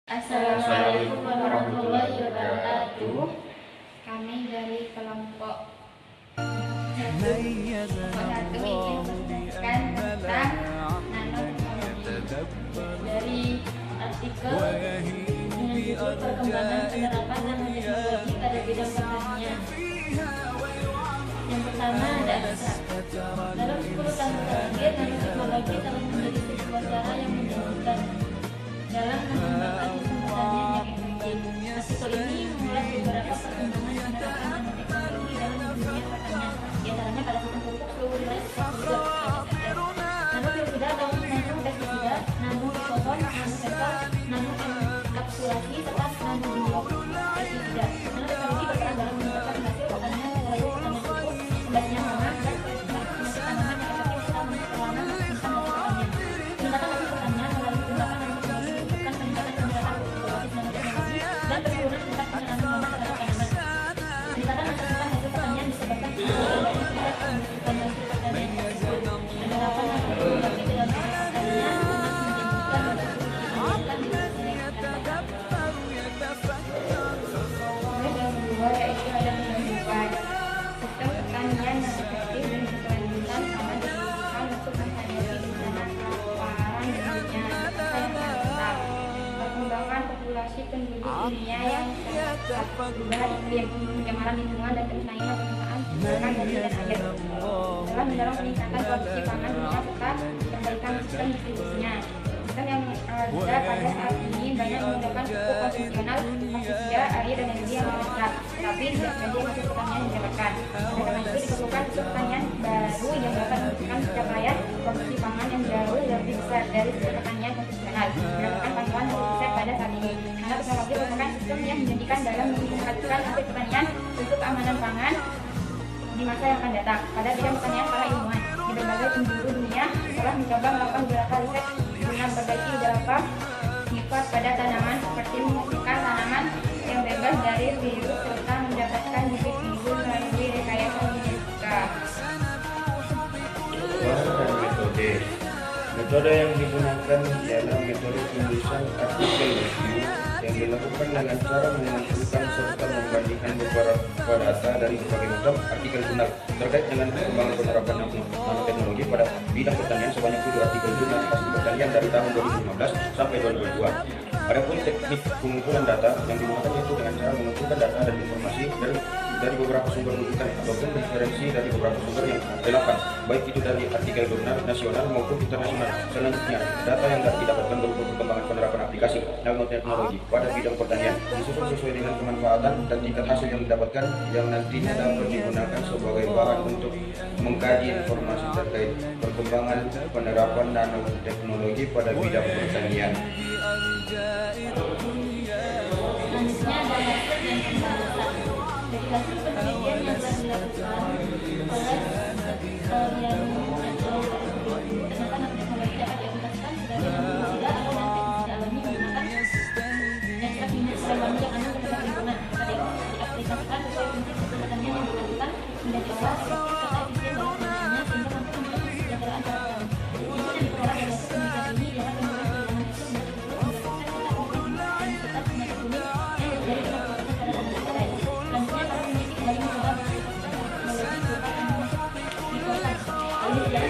Assalamualaikum warahmatullahi wabarakatuh. Kami dari kelompok 1 ingin menjelaskan tentang nanoteknologi dari artikel dengan judul perkembangan penerapan nanoteknologi pada bidang pertanian. Yang pertama ada abstrak. Dalam 10 tahun terakhir, nanoteknologi telah menjadi sebuah cara yang menjanjikan dalam mengembangkan sistem pertanian yang efektif. Artikel ini mengulas beberapa perkembangan penerapan nanoteknologi dalam dunia pertanian, di antaranya pada sistem pupuk seluruh wilayah pestisida, nanobiosida atau nanopestisida, nanoisoton, nanosensor, nanoenkapsulasi, serta nanobiopestisida. Nanoteknologi berperan dalam meningkatkan hasil pertanian melalui pertanian pupuk, pembasmian hama, dan tanaman yang efektif serta memperlama meningkatkan hasil pertanian. Peningkatan hasil pertanian melalui penerapan nanoteknologi dan penurunan tingkat penggunaan hama terhadap tanaman. Peningkatan nasional hasil pertanian disebabkan peningkatan hasil pertanian tersebut. Penerapan nanoteknologi dalam pertanian menjanjikan membantu yang kedua yaitu ada menunjukkan sistem pertanian yang efektif dan berkelanjutan sama dibutuhkan untuk menghadapi bencana kelaparan di dunia yang tetap. Perkembangan populasi penduduk dunia yang sangat perubahan iklim, pencemaran lingkungan, dan persaingan penggunaan bahan dari dan air telah mendorong peningkatan produksi pangan dunia serta perbaikan sistem distribusinya. Sistem yang ada pada saat ini banyak menggunakan pupuk konvensional, pestisida, air, dan energi yang mendesak, tapi tidak menjadi hasil pertanian yang didapatkan. Oleh karena itu diperlukan sistem pertanian baru yang dapat memberikan capaian produksi pangan yang jauh lebih besar dari sistem pertanian konvensional, berdasarkan pantauan dari riset pada saat ini. Nanoteknologi merupakan sistem yang menjanjikan dalam meningkatkan hasil pertanian untuk keamanan pangan di masa yang akan datang. Pada bidang pertanian, para ilmuwan di berbagai penjuru dunia telah mencoba melakukan beberapa riset guna memperbaiki beberapa sifat pada tanaman, seperti memastikan tanaman yang bebas dari virus serta mendapatkan bibit unggul melalui rekayasa genetika. Metode yang digunakan adalah metode penulisan artikel review yang dilakukan dengan cara mengumpulkan serta membandingkan beberapa data dari berbagai macam artikel jurnal terkait dengan perkembangan penerapan nanoteknologi pada bidang pertanian sebanyak 7 artikel jurnal pasti pertanian dari tahun 2015 sampai 2022. Adapun teknik pengumpulan data yang digunakan yaitu dengan cara mengumpulkan data dan informasi dari beberapa sumber rujukan ataupun referensi dari beberapa sumber yang relevan, baik itu dari artikel jurnal nasional maupun internasional. Selanjutnya, data yang didapatkan berupa perkembangan penerapan aplikasi nanoteknologi pada bidang pertanian disusun sesuai dengan kemanfaatan dan tingkat hasil yang didapatkan, yang nantinya dapat digunakan sebagai bahan untuk mengkaji informasi terkait perkembangan penerapan nanoteknologi pada bidang pertanian. Selanjutnya ada hasil dan pembahasan. Dari hasil penelitian yang telah dilakukan oleh sektorial ternyata nanoteknologi dapat diaplikasikan sebagai pestisida atau pestisida alami menggunakan ekstrak minyak hewani yang aman terhadap lingkungan. Dapat diaplikasikan sesuai prinsip sistem pertanian yang dilakukan menjadi awal, efektif, serta efisien dalam penggunaannya sehingga mampu menjaga kesejahteraan para petani. Inti yang diperoleh dari hasil penelitian ini ialah penurunan penggunaan hasil menjadi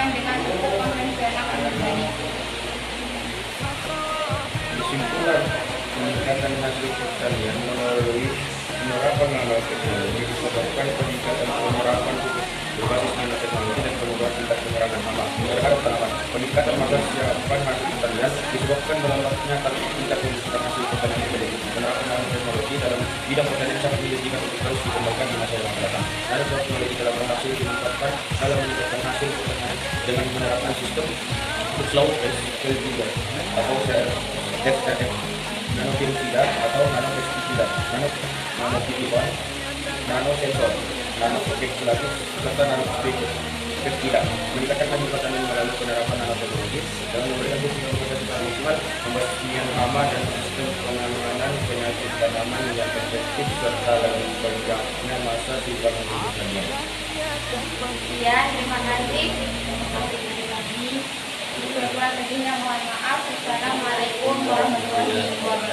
disesuaikan dengan pupuk konvensional anorganik. Kesimpulan, peningkatan hasil pertanian melalui penerapan nanoteknologi disebabkan peningkatan penerapan pupuk berbasis nanoteknologi dan penurunan tingkat penyerangan hama. Terhadap tanaman, peningkatan masa siapan hasil pertanian disebabkan melambatnya tingkat pembusukan hasil pertanian kedelai. Penerapan nanoteknologi dalam bidang pertanian sangat menjanjikan untuk terus dikembangkan di masa yang akan datang. Nanoteknologi telah berhasil dimanfaatkan dalam meningkatkan hasil pertanian dengan menerapkan sistem slow SLB atau SRF, nanovirusida atau nanopestisida, nanotitipon, nanosensor, nanoenkapsulatif, serta nanopestisida. Meningkatkan hasil pertanian melalui penerapan nanoteknologi dalam memberikan fungsi pembuatan secara maksimal, pembasmian hama dan sistem penanganan penyakit tanaman yang efektif serta lebih panjangnya masa simpan hasil pertanian. Sekian, terima kasih. Kurang lebihnya mohon maaf. Assalamualaikum warahmatullahi wabarakatuh.